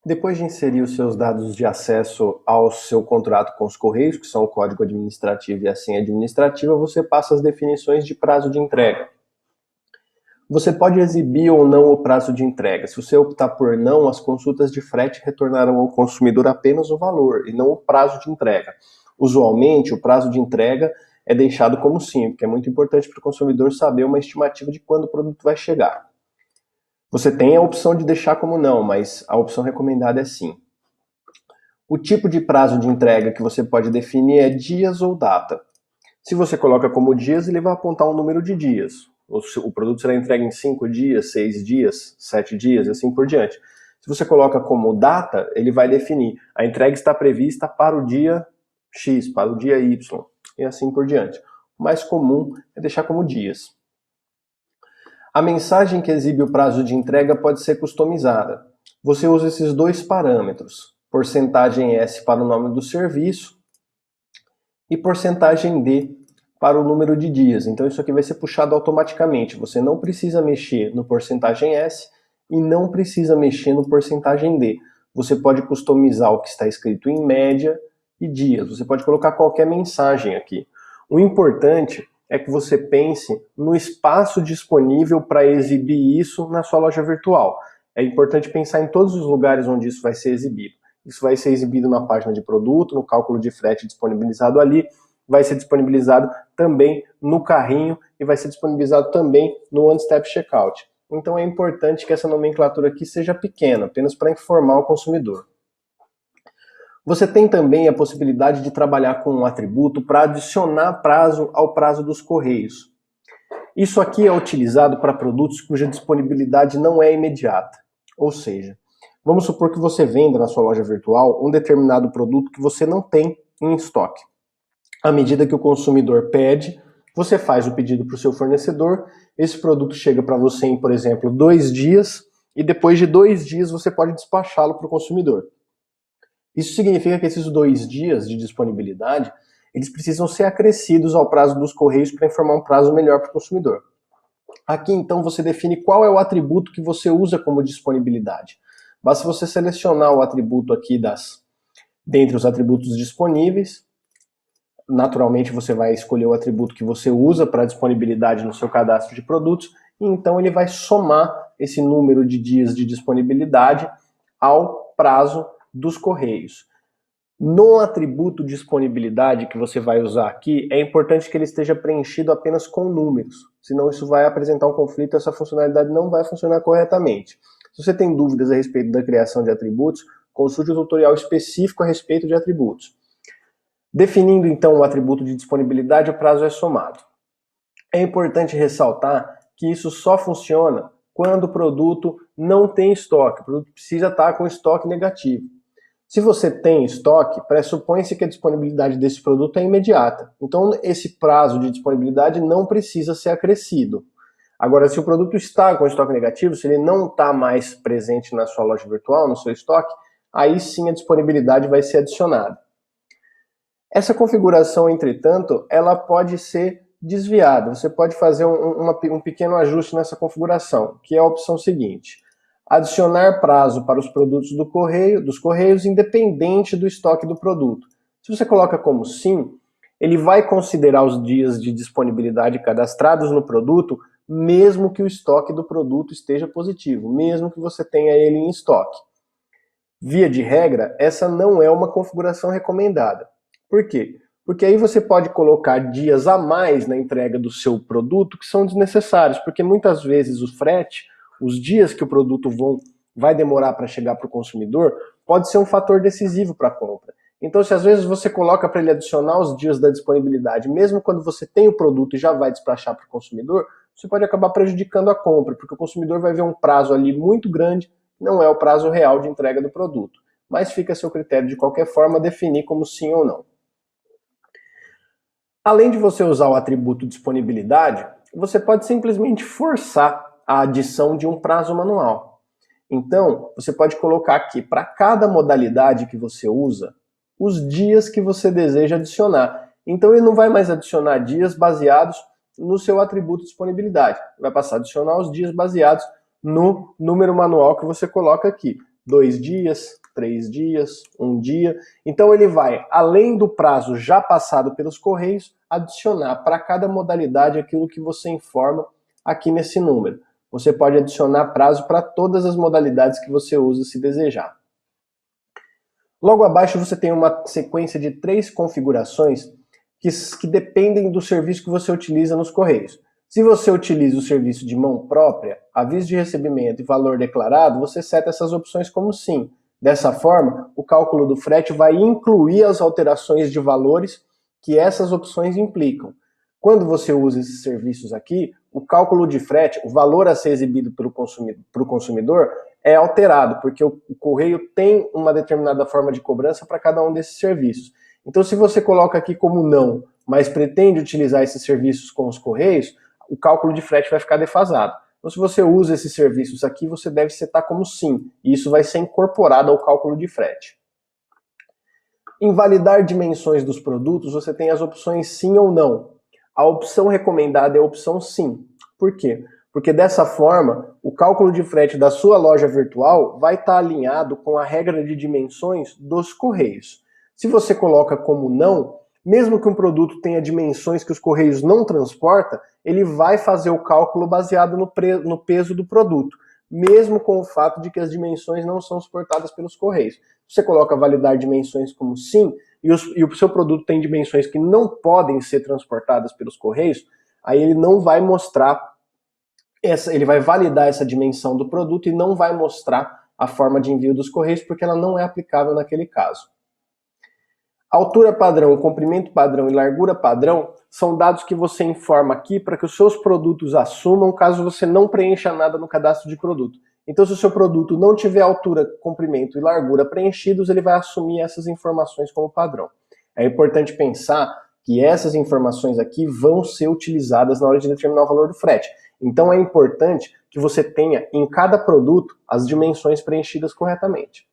Depois de inserir os seus dados de acesso ao seu contrato com os Correios, que são o código administrativo e a senha administrativa, você passa as definições de prazo de entrega. Você pode exibir ou não o prazo de entrega. Se você optar por não, as consultas de frete retornarão ao consumidor apenas o valor e não o prazo de entrega. Usualmente, o prazo de entrega é deixado como sim, porque é muito importante para o consumidor saber uma estimativa de quando o produto vai chegar. Você tem a opção de deixar como não, mas a opção recomendada é sim. O tipo de prazo de entrega que você pode definir é dias ou data. Se você coloca como dias, ele vai apontar um número de dias. O produto será entregue em 5 dias, 6 dias, 7 dias e assim por diante. Se você coloca como data, ele vai definir a entrega está prevista para o dia X, para o dia Y e assim por diante. O mais comum é deixar como dias. A mensagem que exibe o prazo de entrega pode ser customizada. Você usa esses dois parâmetros, porcentagem S para o nome do serviço e porcentagem D para o número de dias. Então isso aqui vai ser puxado automaticamente. Você não precisa mexer no porcentagem S e não precisa mexer no porcentagem D. Você pode customizar o que está escrito em média e dias. Você pode colocar qualquer mensagem aqui. O importante é que você pense no espaço disponível para exibir isso na sua loja virtual. É importante pensar em todos os lugares onde isso vai ser exibido. Isso vai ser exibido na página de produto, no cálculo de frete disponibilizado ali, vai ser disponibilizado também no carrinho e vai ser disponibilizado também no One Step Checkout. Então é importante que essa nomenclatura aqui seja pequena, apenas para informar o consumidor. Você tem também a possibilidade de trabalhar com um atributo para adicionar prazo ao prazo dos Correios. Isso aqui é utilizado para produtos cuja disponibilidade não é imediata. Ou seja, vamos supor que você venda na sua loja virtual um determinado produto que você não tem em estoque. À medida que o consumidor pede, você faz o pedido para o seu fornecedor, esse produto chega para você em, por exemplo, 2 dias, e depois de 2 dias você pode despachá-lo para o consumidor. Isso significa que esses 2 dias de disponibilidade, eles precisam ser acrescidos ao prazo dos Correios para informar um prazo melhor para o consumidor. Aqui então você define qual é o atributo que você usa como disponibilidade. Basta você selecionar o atributo aqui dentre os atributos disponíveis. Naturalmente você vai escolher o atributo que você usa para disponibilidade no seu cadastro de produtos, e então ele vai somar esse número de dias de disponibilidade ao prazo dos Correios. No atributo disponibilidade que você vai usar aqui, é importante que ele esteja preenchido apenas com números, senão isso vai apresentar um conflito e essa funcionalidade não vai funcionar corretamente. Se você tem dúvidas a respeito da criação de atributos, consulte o tutorial específico a respeito de atributos. Definindo então o atributo de disponibilidade, o prazo é somado. É importante ressaltar que isso só funciona quando o produto não tem estoque, o produto precisa estar com estoque negativo. Se você tem estoque, pressupõe-se que a disponibilidade desse produto é imediata. Então esse prazo de disponibilidade não precisa ser acrescido. Agora, se o produto está com estoque negativo, se ele não está mais presente na sua loja virtual, no seu estoque, aí sim a disponibilidade vai ser adicionada. Essa configuração, entretanto, ela pode ser desviada. Você pode fazer um pequeno ajuste nessa configuração, que é a opção seguinte: adicionar prazo para os produtos dos Correios independente do estoque do produto. Se você coloca como sim, ele vai considerar os dias de disponibilidade cadastrados no produto, mesmo que o estoque do produto esteja positivo, mesmo que você tenha ele em estoque. Via de regra, essa não é uma configuração recomendada. Por quê? Porque aí você pode colocar dias a mais na entrega do seu produto que são desnecessários, porque muitas vezes o frete, os dias que o produto vai demorar para chegar para o consumidor, pode ser um fator decisivo para a compra. Então, se às vezes você coloca para ele adicionar os dias da disponibilidade, mesmo quando você tem o produto e já vai despachar para o consumidor, você pode acabar prejudicando a compra, porque o consumidor vai ver um prazo ali muito grande, não é o prazo real de entrega do produto. Mas fica a seu critério, de qualquer forma, definir como sim ou não. Além de você usar o atributo disponibilidade, você pode simplesmente forçar a adição de um prazo manual. Então, você pode colocar aqui, para cada modalidade que você usa, os dias que você deseja adicionar. Então, ele não vai mais adicionar dias baseados no seu atributo disponibilidade. Vai passar a adicionar os dias baseados no número manual que você coloca aqui. 2 dias, 3 dias, 1 dia. Então ele vai, além do prazo já passado pelos Correios, adicionar para cada modalidade aquilo que você informa aqui nesse número. Você pode adicionar prazo para todas as modalidades que você usa se desejar. Logo abaixo você tem uma sequência de 3 configurações que dependem do serviço que você utiliza nos Correios. Se você utiliza o serviço de mão própria, aviso de recebimento e valor declarado, você seta essas opções como sim. Dessa forma, o cálculo do frete vai incluir as alterações de valores que essas opções implicam. Quando você usa esses serviços aqui, o cálculo de frete, o valor a ser exibido para o consumidor, é alterado, porque o Correio tem uma determinada forma de cobrança para cada um desses serviços. Então, se você coloca aqui como não, mas pretende utilizar esses serviços com os Correios, o cálculo de frete vai ficar defasado. Então, se você usa esses serviços aqui, você deve setar como sim, e isso vai ser incorporado ao cálculo de frete. Em validar dimensões dos produtos, você tem as opções sim ou não. A opção recomendada é a opção sim. Por quê? Porque dessa forma, o cálculo de frete da sua loja virtual vai estar alinhado com a regra de dimensões dos Correios. Se você coloca como não, mesmo que um produto tenha dimensões que os Correios não transportam, ele vai fazer o cálculo baseado no peso do produto, mesmo com o fato de que as dimensões não são suportadas pelos Correios. Se você coloca validar dimensões como sim, e o seu produto tem dimensões que não podem ser transportadas pelos Correios, aí ele não vai mostrar, ele vai validar essa dimensão do produto e não vai mostrar a forma de envio dos Correios, porque ela não é aplicável naquele caso. Altura padrão, comprimento padrão e largura padrão são dados que você informa aqui para que os seus produtos assumam caso você não preencha nada no cadastro de produto. Então, se o seu produto não tiver altura, comprimento e largura preenchidos, ele vai assumir essas informações como padrão. É importante pensar que essas informações aqui vão ser utilizadas na hora de determinar o valor do frete. Então, é importante que você tenha em cada produto as dimensões preenchidas corretamente.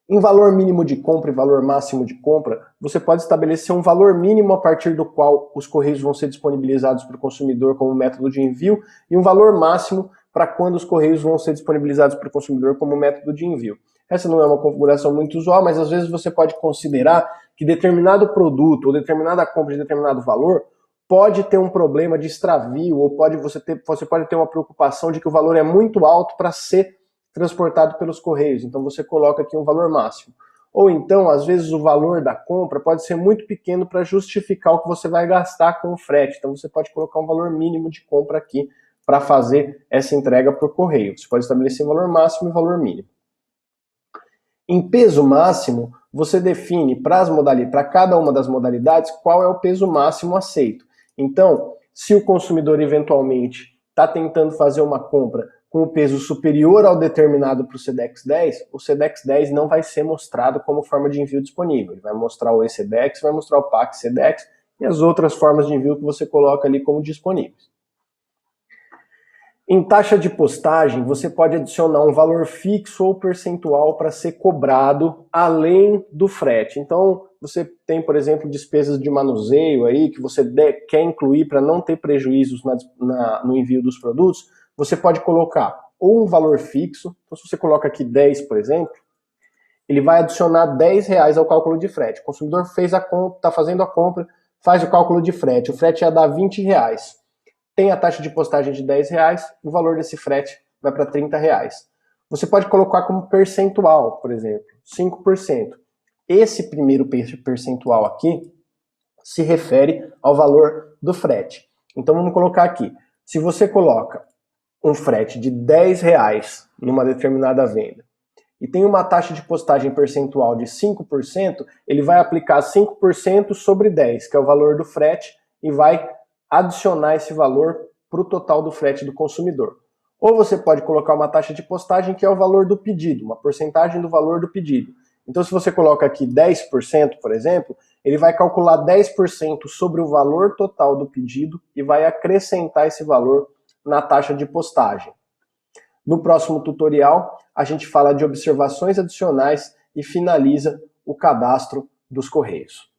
Em valor mínimo de compra e valor máximo de compra, você pode estabelecer um valor mínimo a partir do qual os Correios vão ser disponibilizados para o consumidor como método de envio e um valor máximo para quando os Correios vão ser disponibilizados para o consumidor como método de envio. Essa não é uma configuração muito usual, mas às vezes você pode considerar que determinado produto ou determinada compra de determinado valor pode ter um problema de extravio ou você pode ter uma preocupação de que o valor é muito alto para ser transportado pelos Correios, então você coloca aqui um valor máximo. Ou então, às vezes, o valor da compra pode ser muito pequeno para justificar o que você vai gastar com o frete, então você pode colocar um valor mínimo de compra aqui para fazer essa entrega por correio. Você pode estabelecer valor máximo e valor mínimo. Em peso máximo, você define para cada uma das modalidades qual é o peso máximo aceito. Então, se o consumidor eventualmente está tentando fazer uma compra com o peso superior ao determinado para o Sedex 10, o Sedex 10 não vai ser mostrado como forma de envio disponível. Ele vai mostrar o E-Sedex, vai mostrar o PAC Sedex e as outras formas de envio que você coloca ali como disponíveis. Em taxa de postagem, você pode adicionar um valor fixo ou percentual para ser cobrado além do frete. Então, você tem, por exemplo, despesas de manuseio aí que você quer incluir para não ter prejuízos no envio dos produtos. Você pode colocar ou um valor fixo, então se você coloca aqui 10, por exemplo, ele vai adicionar R$10 ao cálculo de frete. O consumidor fez a compra, está fazendo a compra, faz o cálculo de frete. O frete ia dar R$20. Tem a taxa de postagem de R$10, o valor desse frete vai para R$30. Você pode colocar como percentual, por exemplo, 5%. Esse primeiro percentual aqui se refere ao valor do frete. Então vamos colocar aqui. Se você coloca um frete de R$10 numa determinada venda e tem uma taxa de postagem percentual de 5%, ele vai aplicar 5% sobre 10, que é o valor do frete, e vai adicionar esse valor para o total do frete do consumidor. Ou você pode colocar uma taxa de postagem que é o valor do pedido, uma porcentagem do valor do pedido. Então se você coloca aqui 10%, por exemplo, ele vai calcular 10% sobre o valor total do pedido e vai acrescentar esse valor na taxa de postagem. No próximo tutorial, a gente fala de observações adicionais e finaliza o cadastro dos Correios.